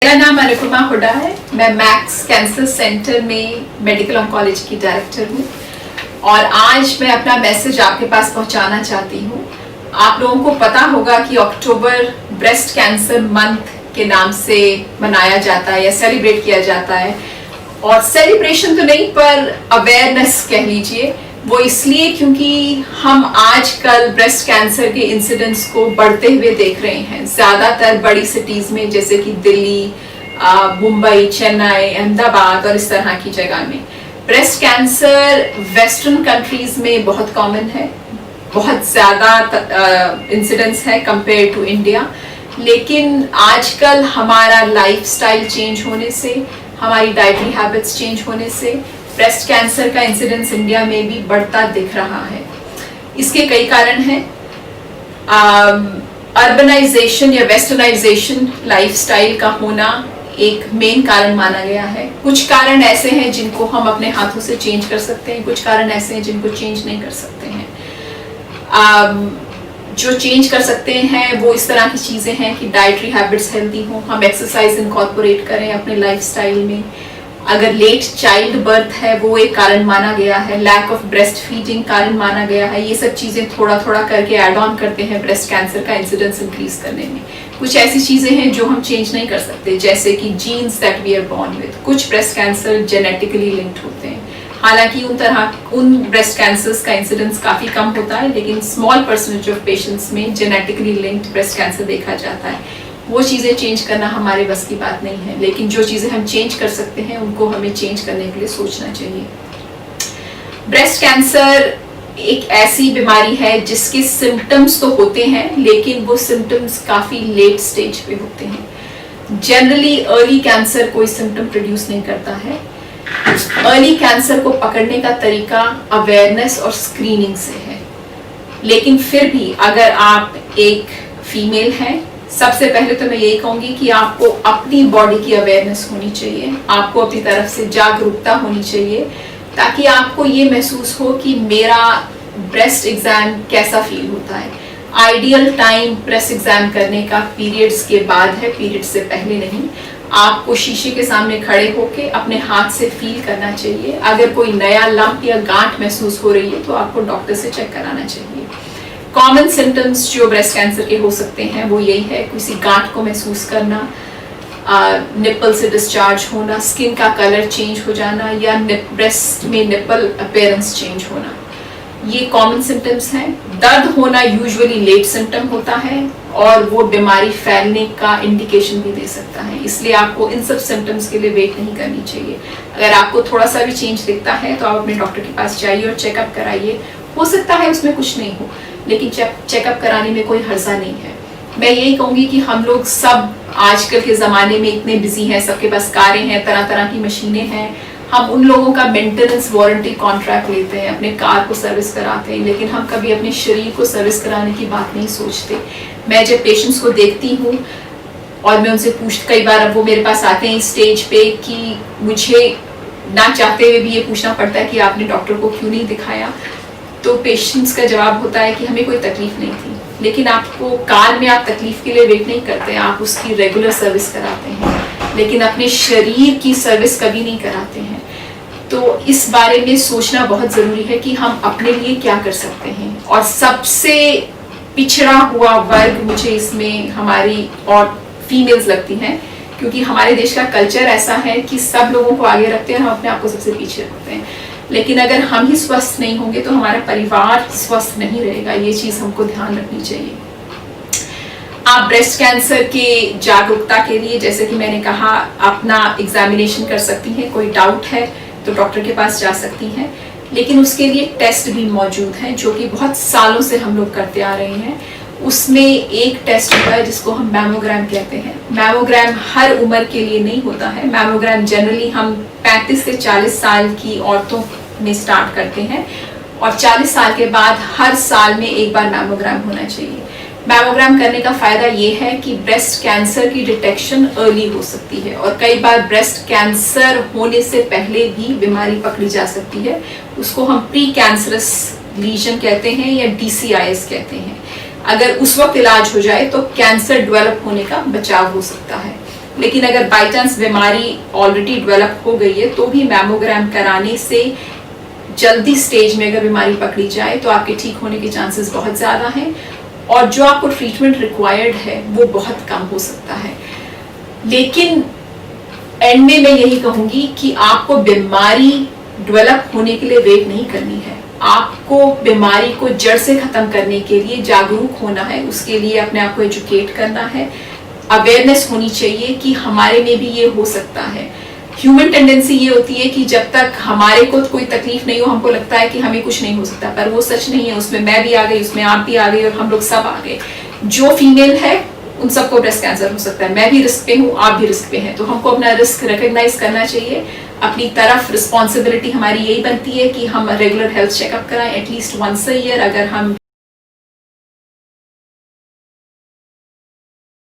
मेरा नाम अनुपमा हुड्डा है। मैं मैक्स कैंसर सेंटर में मेडिकल ऑन्कोलॉजी की डायरेक्टर हूँ और आज मैं अपना मैसेज आपके पास पहुँचाना चाहती हूँ। आप लोगों को पता होगा कि अक्टूबर ब्रेस्ट कैंसर मंथ के नाम से मनाया जाता है या सेलिब्रेट किया जाता है, और सेलिब्रेशन तो नहीं पर अवेयरनेस कह लीजिए। वो इसलिए क्योंकि हम आजकल ब्रेस्ट कैंसर के इंसिडेंट्स को बढ़ते हुए देख रहे हैं। ज़्यादातर बड़ी सिटीज़ में जैसे कि दिल्ली, मुंबई, चेन्नई, अहमदाबाद और इस तरह की जगह में ब्रेस्ट कैंसर वेस्टर्न कंट्रीज़ में बहुत कॉमन है, बहुत ज़्यादा इंसिडेंट्स है कंपेयर टू इंडिया। लेकिन आजकल हमारा लाइफस्टाइल चेंज होने से, हमारी डाइटरी हैबिट्स चेंज होने से ब्रेस्ट कैंसर का इंसिडेंस इंडिया में भी बढ़ता दिख रहा है। इसके कई कारण हैं। अर्बनाइजेशन या वेस्टर्नाइजेशन लाइफस्टाइल का होना एक मेन कारण माना गया है। कुछ कारण ऐसे हैं जिनको हम अपने हाथों से चेंज कर सकते हैं, कुछ कारण ऐसे हैं जिनको चेंज नहीं कर सकते हैं। जो चेंज कर सकते हैं वो इस तरह की चीज़ें हैं कि डाइटरी हैबिट्स हेल्दी हों, हम एक्सरसाइज इनकॉर्पोरेट करें अपने लाइफस्टाइल में। अगर लेट चाइल्ड बर्थ है वो एक कारण माना गया है, लैक ऑफ ब्रेस्ट फीडिंग कारण माना गया है। ये सब चीज़ें थोड़ा थोड़ा करके ऐड ऑन करते हैं ब्रेस्ट कैंसर का इंसिडेंस इंक्रीज करने में। कुछ ऐसी चीज़ें हैं जो हम चेंज नहीं कर सकते, जैसे कि genes that we are born with. कुछ ब्रेस्ट कैंसर जेनेटिकली लिंक्ड होते हैं, हालांकि उन ब्रेस्ट कैंसर्स का इंसिडेंस काफ़ी कम होता है, लेकिन स्मॉल परसेंटेज ऑफ पेशेंट्स में जेनेटिकली लिंक्ड ब्रेस्ट कैंसर देखा जाता है। वो चीज़ें चेंज करना हमारे बस की बात नहीं है, लेकिन जो चीज़ें हम चेंज कर सकते हैं उनको हमें चेंज करने के लिए सोचना चाहिए। ब्रेस्ट कैंसर एक ऐसी बीमारी है जिसके सिम्टम्स तो होते हैं, लेकिन वो सिम्टम्स काफ़ी लेट स्टेज पे होते हैं। जनरली अर्ली कैंसर कोई सिम्टम प्रोड्यूस नहीं करता है। अर्ली कैंसर को पकड़ने का तरीका अवेयरनेस और स्क्रीनिंग से है, लेकिन फिर भी अगर आप एक फीमेल हैं, सबसे पहले तो मैं यही कहूंगी कि आपको अपनी बॉडी की अवेयरनेस होनी चाहिए, आपको अपनी तरफ से जागरूकता होनी चाहिए, ताकि आपको ये महसूस हो कि मेरा ब्रेस्ट एग्जाम कैसा फील होता है। आइडियल टाइम ब्रेस्ट एग्जाम करने का पीरियड्स के बाद है, पीरियड्स से पहले नहीं। आपको शीशे के सामने खड़े होकर अपने हाथ से फील करना चाहिए। अगर कोई नया लंप या गांठ महसूस हो रही है तो आपको डॉक्टर से चेक कराना चाहिए। कॉमन सिम्टम्स जो ब्रेस्ट कैंसर के हो सकते हैं वो यही है, किसी गांठ को महसूस करना, निप्पल से डिस्चार्ज होना, स्किन का कलर चेंज हो जाना, या ब्रेस्ट में निप्पल अपीयरेंस चेंज होना। ये कॉमन सिम्टम्स हैं। दर्द होना यूजुअली लेट सिम्टम होता है और वो बीमारी फैलने का इंडिकेशन भी दे सकता है, इसलिए आपको इन सब सिम्टम्स के लिए वेट नहीं करनी चाहिए। अगर आपको थोड़ा सा भी चेंज दिखता है तो आप अपने डॉक्टर के पास जाइए और चेकअप कराइए। हो सकता है उसमें कुछ नहीं हो, लेकिन चेकअप कराने में कोई हर्जा नहीं है। मैं यही कहूँगी कि हम लोग सब आजकल के ज़माने में इतने बिजी हैं, सबके पास कारें हैं, तरह तरह की मशीनें हैं। हम उन लोगों का मेंटेनेंस वारंटी कॉन्ट्रैक्ट लेते हैं, अपने कार को सर्विस कराते हैं, लेकिन हम कभी अपने शरीर को सर्विस कराने की बात नहीं सोचते। मैं जब पेशेंट्स को देखती हूँ और मैं उनसे कई बार अब वो मेरे पास आते हैं इस स्टेज पे कि मुझे ना चाहते हुए भी ये पूछना पड़ता है कि आपने डॉक्टर को क्यों नहीं दिखाया, तो पेशेंट्स का जवाब होता है कि हमें कोई तकलीफ नहीं थी। लेकिन आपको कार में आप तकलीफ के लिए वेट नहीं करते, आप उसकी रेगुलर सर्विस कराते हैं, लेकिन अपने शरीर की सर्विस कभी नहीं कराते हैं। तो इस बारे में सोचना बहुत ज़रूरी है कि हम अपने लिए क्या कर सकते हैं। और सबसे पिछड़ा हुआ वर्ग मुझे इसमें हमारी और फीमेल्स लगती हैं, क्योंकि हमारे देश का कल्चर ऐसा है कि सब लोगों को आगे रखते हैं, हम अपने आप को सबसे पीछे रखते हैं। लेकिन अगर हम ही स्वस्थ नहीं होंगे तो हमारा परिवार स्वस्थ नहीं रहेगा। ये चीज़ हमको ध्यान रखनी चाहिए। आप ब्रेस्ट कैंसर के जागरूकता के लिए, जैसे कि मैंने कहा, अपना एग्जामिनेशन कर सकती हैं। कोई डाउट है तो डॉक्टर के पास जा सकती हैं, लेकिन उसके लिए टेस्ट भी मौजूद हैं जो कि बहुत सालों से हम लोग करते आ रहे हैं। उसमें एक टेस्ट होता है जिसको हम मैमोग्राम कहते हैं। मैमोग्राम हर उम्र के लिए नहीं होता है। मैमोग्राम जनरली हम 35 से 40 साल की औरतों में स्टार्ट करते हैं और 40 साल के बाद हर साल में एक बार मैमोग्राम होना चाहिए। मैमोग्राम करने का फ़ायदा ये है कि ब्रेस्ट कैंसर की डिटेक्शन अर्ली हो सकती है और कई बार ब्रेस्ट कैंसर होने से पहले भी बीमारी पकड़ी जा सकती है। उसको हम प्री कैंसरस लीजन कहते हैं या DCIS कहते हैं। अगर उस वक्त इलाज हो जाए तो कैंसर डेवलप होने का बचाव हो सकता है। लेकिन अगर बाई चांस बीमारी ऑलरेडी डेवलप हो गई है तो भी मैमोग्राम कराने से जल्दी स्टेज में अगर बीमारी पकड़ी जाए तो आपके ठीक होने के चांसेस बहुत ज़्यादा हैं, और जो आपको ट्रीटमेंट रिक्वायर्ड है वो बहुत कम हो सकता है। लेकिन एंड में मैं यही कहूंगी कि आपको बीमारी डेवलप होने के लिए वेट नहीं करनी है, आपको बीमारी को जड़ से खत्म करने के लिए जागरूक होना है, उसके लिए अपने आप को एजुकेट करना है, अवेयरनेस होनी चाहिए कि हमारे में भी ये हो सकता है। ह्यूमन टेंडेंसी ये होती है कि जब तक हमारे को कोई तकलीफ नहीं हो हमको लगता है कि हमें कुछ नहीं हो सकता, पर वो सच नहीं है। उसमें मैं भी आ गई, उसमें आप भी आ गई, और हम लोग सब आ गए। जो फीमेल है उन सबको ब्रेस्ट कैंसर हो सकता है, मैं भी रिस्क पे हूँ, आप भी रिस्क पे हैं, तो हमको अपना रिस्क रिकग्नाइज करना चाहिए। अपनी तरफ रिस्पॉन्सिबिलिटी हमारी यही बनती है कि हम रेगुलर हेल्थ चेकअप कराएं एटलीस्ट वंस अ ईयर। अगर हम